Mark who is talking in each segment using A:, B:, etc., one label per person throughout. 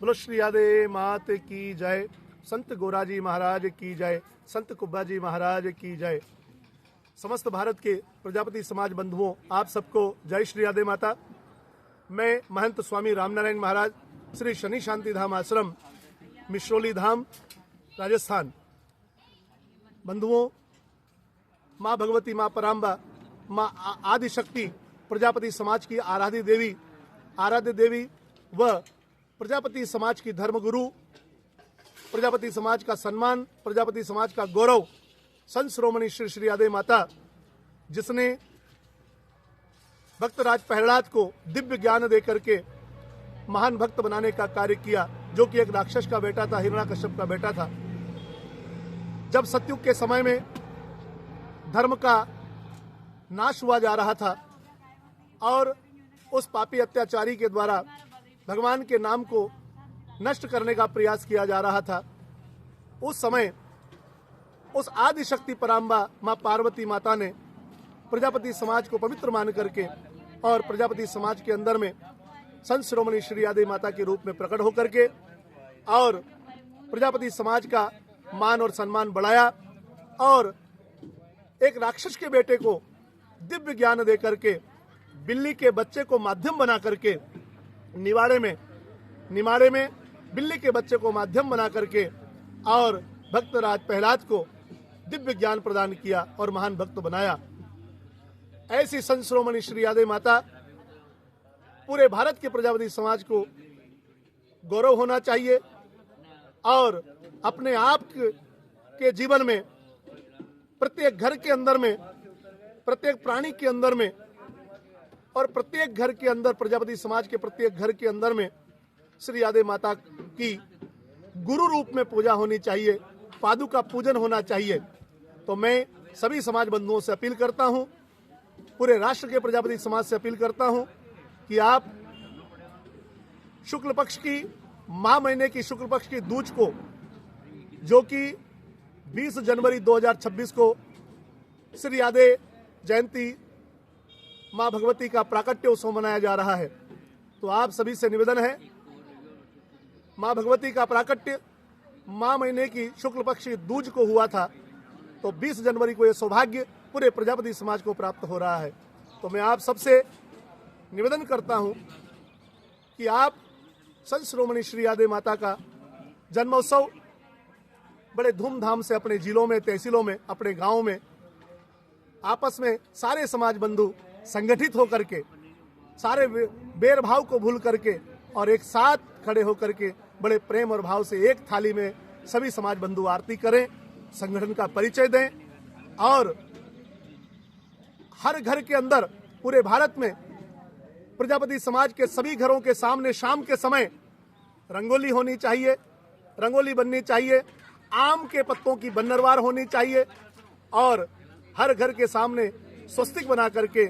A: बोलो श्री राधे मात की जय। संत गोराजी महाराज की जय। संत कुब्बा जी महाराज की जय। समस्त भारत के प्रजापति समाज बंधुओं, आप सबको जय श्री राधे माता। मैं महंत स्वामी रामनारायण महाराज, श्री शनि शांति धाम आश्रम, मिश्रोली धाम, राजस्थान। बंधुओं, माँ भगवती, माँ पराम्बा, माँ आदिशक्ति प्रजापति समाज की आराध्य देवी व प्रजापति समाज की धर्मगुरु, प्रजापति समाज का सम्मान, प्रजापति समाज का गौरव, संत शिरोमणि श्री श्री राधे माता, जिसने भक्तराज प्रहलाद को दिव्य ज्ञान देकर के महान भक्त बनाने का कार्य किया, जो कि एक राक्षस का बेटा था, हिरण्याकश्यप का बेटा था। जब सतयुग के समय में धर्म का नाश हुआ जा रहा था और उस पापी अत्याचारी के द्वारा भगवान के नाम को नष्ट करने का प्रयास किया जा रहा था, उस समय उस आदिशक्ति पराम्बा मां पार्वती माता ने प्रजापति समाज को पवित्र मान करके और प्रजापति समाज के अंदर में संत शिरोमणि श्री राधे माता के रूप में प्रकट होकर के और प्रजापति समाज का मान और सम्मान बढ़ाया और एक राक्षस के बेटे को दिव्य ज्ञान दे करके बिल्ली के बच्चे को माध्यम बना करके निवाड़े में बिल्ली के बच्चे को माध्यम बना करके और भक्तराज प्रहलाद को दिव्य ज्ञान प्रदान किया और महान भक्त बनाया। ऐसी संत शिरोमणि श्री राधे माता पूरे भारत के प्रजापति समाज को गौरव होना चाहिए और अपने आप के जीवन में प्रत्येक घर के अंदर में, प्रत्येक प्राणी के अंदर में और प्रत्येक घर के अंदर, प्रजापति समाज के प्रत्येक घर के अंदर में श्री राधे माता की गुरु रूप में पूजा होनी चाहिए, पादुका पूजन होना चाहिए। तो मैं सभी समाज बंधुओं से अपील करता हूं, पूरे राष्ट्र के प्रजापति समाज से अपील करता हूं कि आप शुक्ल पक्ष की माह महीने की शुक्ल पक्ष की दूज को, जो कि 20 जनवरी 2026 को श्री राधे जयंती माँ भगवती का प्राकट्य उत्सव मनाया जा रहा है, तो आप सभी से निवेदन है, माँ भगवती का प्राकट्य माह महीने की शुक्ल पक्ष की दूज को हुआ था, तो 20 जनवरी को यह सौभाग्य पूरे प्रजापति समाज को प्राप्त हो रहा है। तो मैं आप सबसे निवेदन करता हूं कि आप संत शिरोमणि श्री राधे माता का जन्मोत्सव बड़े धूमधाम से अपने जिलों में, तहसीलों में, अपने गांवों में आपस में सारे समाज बंधु संगठित होकर के, सारे भेदभाव को भूल करके और एक साथ खड़े होकर के बड़े प्रेम और भाव से एक थाली में सभी समाज बंधु आरती करें, संगठन का परिचय दें और हर घर के अंदर पूरे भारत में प्रजापति समाज के सभी घरों के सामने शाम के समय रंगोली होनी चाहिए, रंगोली बननी चाहिए, आम के पत्तों की बन्नरवार होनी चाहिए और हर घर के सामने स्वस्तिक बना करके,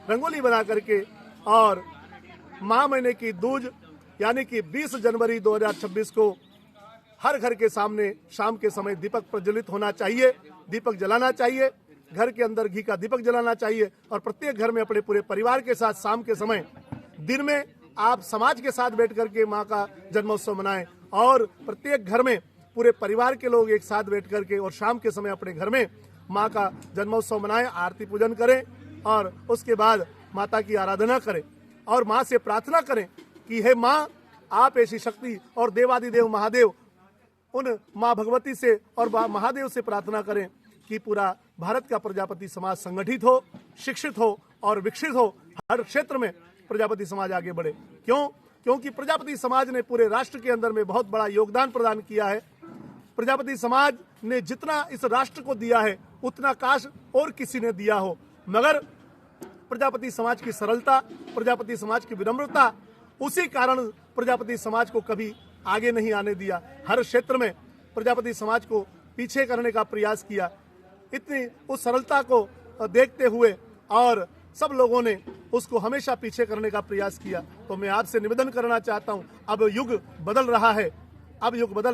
A: रंगोली बना करके और माह महीने की दूज यानी कि 20 जनवरी 2026 को हर घर के सामने शाम के समय दीपक प्रज्वलित होना चाहिए, दीपक जलाना चाहिए, घर के अंदर घी का दीपक जलाना चाहिए और प्रत्येक घर में अपने पूरे परिवार के साथ शाम के समय, दिन में आप समाज के साथ बैठ करके माँ का जन्मोत्सव मनाएं और प्रत्येक घर में पूरे परिवार के लोग एक साथ बैठ करके और शाम के समय अपने घर में माँ का जन्मोत्सव मनाएं, आरती पूजन करें और उसके बाद माता की आराधना करें और माँ से प्रार्थना करें कि हे माँ, आप ऐसी शक्ति और देवादिदेव महादेव उन माँ भगवती से और महादेव से प्रार्थना करें कि पूरा भारत का प्रजापति समाज संगठित हो, शिक्षित हो और विकसित हो, हर क्षेत्र में प्रजापति समाज आगे बढ़े। क्योंकि प्रजापति समाज ने पूरे राष्ट्र के अंदर में बहुत बड़ा योगदान प्रदान किया है। प्रजापति समाज ने जितना इस राष्ट्र को दिया है उतना काश और किसी ने दिया हो, मगर प्रजापति समाज की सरलता, प्रजापति समाज की विनम्रता, उसी कारण प्रजापति समाज को कभी आगे नहीं आने दिया। हर क्षेत्र में प्रजापति समाज को पीछे करने का प्रयास किया। इतनी उस सरलता को देखते हुए और सब लोगों ने उसको हमेशा पीछे करने का प्रयास किया। तो मैं आपसे निवेदन करना चाहता हूं, अब युग बदल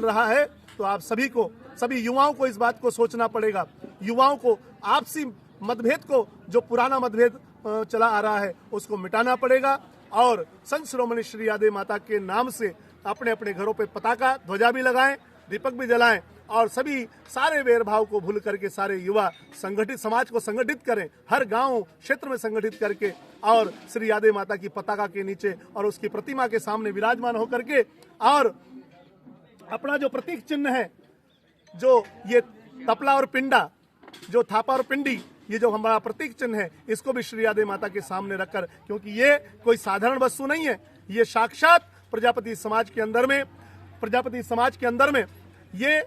A: रहा है, तो आप सभी युवाओं को इस बात को सोचना पड़ेगा। युवाओं को आपसी मतभेद को, जो पुराना मतभेद चला आ रहा है, उसको मिटाना पड़ेगा और संत शिरोमणि श्री यादव माता के नाम से अपने अपने घरों पे पताका ध्वजा भी लगाएं, दीपक भी जलाएं और सभी सारे भेदभाव को भूल करके सारे युवा संगठित समाज को संगठित करें, हर गांव क्षेत्र में संगठित करके और श्री यादव माता की पताका के नीचे और उसकी प्रतिमा के सामने विराजमान होकर के और अपना जो प्रतीक चिन्ह है, जो ये तपला और पिंडा, जो थापा और पिंडी, ये जो हमारा प्रतीक चिन्ह है, इसको भी श्री यादव माता के सामने रखकर, क्योंकि ये कोई साधारण वस्तु नहीं है, ये साक्षात प्रजापति समाज के अंदर में ये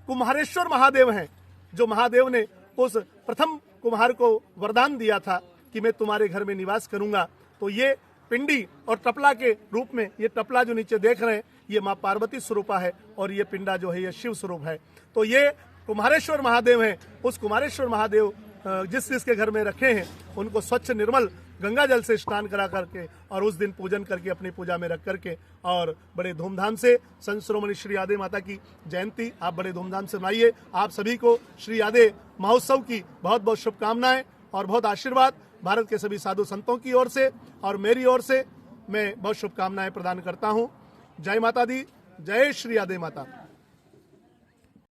A: कुम्हारेश्वर महादेव हैं, जो महादेव ने उस प्रथम कुम्हार को वरदान दिया था कि मैं तुम्हारे घर में निवास करूंगा। तो ये पिंडी और टपला के रूप में, ये टपला जो नीचे देख रहे हैं ये माँ पार्वती स्वरूपा है और ये पिंडा जो है ये शिव स्वरूप है। तो ये कुम्हारेश्वर महादेव हैं। उस कुम्हारेश्वर महादेव जिसके घर में रखे हैं उनको स्वच्छ निर्मल गंगा जल से स्नान करा करके और उस दिन पूजन करके अपनी पूजा में रख करके और बड़े धूमधाम से संत शिरोमणि श्री यादव माता की जयंती आप बड़े धूमधाम से मनाइए। आप सभी को श्री यादव महोत्सव की बहुत बहुत शुभकामनाएं और बहुत आशीर्वाद भारत के सभी साधु संतों की ओर से और मेरी ओर से मैं बहुत शुभकामनाएं प्रदान करता हूं। जय माता दी, जय श्री यादव माता।